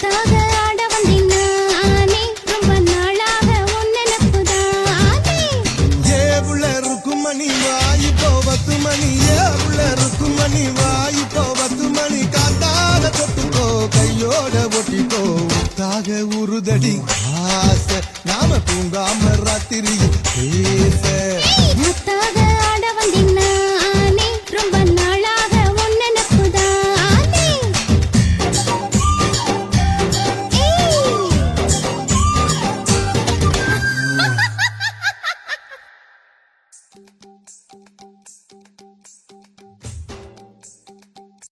காத்தாக ஆட வந்தேன் நானே ரொம்ப நாளாக உன் நினப்பு தானே ஏவுள்ள இருக்கும் மணி வாய்ப்போ 10 மணி ஏவுள்ள இருக்கும் மணி வாய்ப்போ 10 மணி காத்தாக தொட்டுக்கோ கையோட ஒட்டிக்கோ உத்தாக உருதடி ஆசை நாம தூங்காம